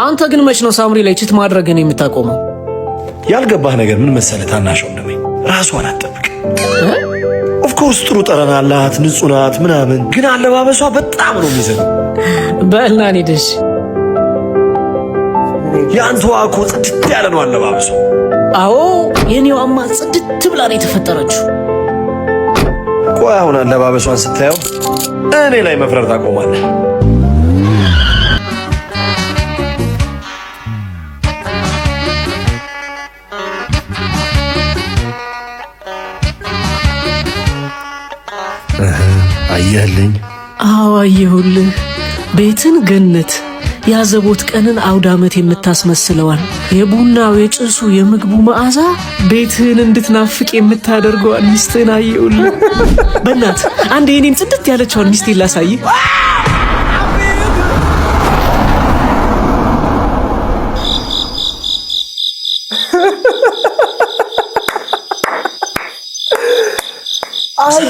አንተ ግን መች ነው ሳምሪ ላይ ቺት ማድረግን የምታቆመው? ያልገባህ ነገር ምን መሰለህ ታናሽ ወንድሜ፣ ራሷን አትጠብቅ። ኦፍኮርስ ጥሩ ጠረን አላት፣ ንጹህ ናት ምናምን፣ ግን አለባበሷ በጣም ነው የሚዘገው። በልና እንሂድሽ። የአንተዋ እኮ ጽድት ያለ ነው አለባበሷ። አዎ የኔዋማ ጽድት ብላ ነው የተፈጠረችው። ቆይ አሁን አለባበሷን ስታየው እኔ ላይ መፍረር ታቆማለህ። አየህልኝ? አዎ አየሁልህ። ቤትን ገነት ያዘቦት ቀንን አውደ ዓመት የምታስመስለዋል። የቡናው የጭሱ የምግቡ መዓዛ ቤትህን እንድትናፍቅ የምታደርገዋል ሚስትህን አየሁልህ። በእናት አንድ የኔን ጽድት ያለችውን ሚስቴን ላሳይህ።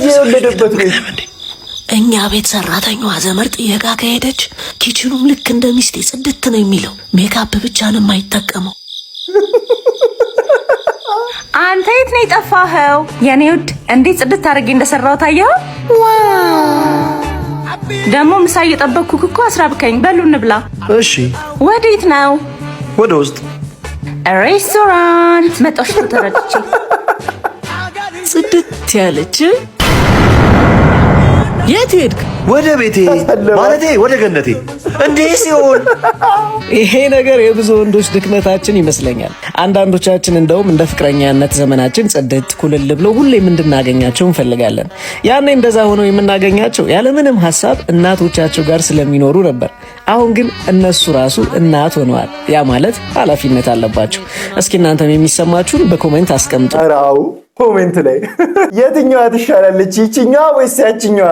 የወለደበት ቤት እኛ ቤት ሰራተኛዋ ዘመድ ጥየቃ ከሄደች ኪችኑም ልክ እንደ ሚስቴ ጽድት ነው የሚለው። ሜካፕ ብቻ ነው የማይጠቀመው። አንተ የት ነው የጠፋኸው? የኔ ውድ እንዴት ጽድት አድርጌ እንደሰራው ታየው? ደግሞ ምሳ እየጠበቅኩህ እኮ አስራብከኝ። በሉ እንብላ። እሺ። ወዴት ነው? ወደ ውስጥ ሬስቶራንት መጣሽ። ተረድቼ ጽድት ያለች። የት ሄድክ? ወደ ቤቴ ማለቴ ወደ ገነቴ። እንዴ ሲሆን ይሄ ነገር የብዙ ወንዶች ድክመታችን ይመስለኛል። አንዳንዶቻችን እንደውም እንደ ፍቅረኛነት ዘመናችን ጽድት ኩልል ብሎ ሁሌም እንድናገኛቸው እንፈልጋለን። ያኔ እንደዛ ሆነው የምናገኛቸው ያለምንም ሐሳብ እናቶቻቸው ጋር ስለሚኖሩ ነበር። አሁን ግን እነሱ ራሱ እናት ሆነዋል። ያ ማለት ኃላፊነት አለባቸው። እስኪ እናንተም የሚሰማችሁን በኮሜንት አስቀምጡ። ኮሜንት ላይ የትኛዋ ትሻላለች? ይችኛዋ ወይስ ያችኛዋ?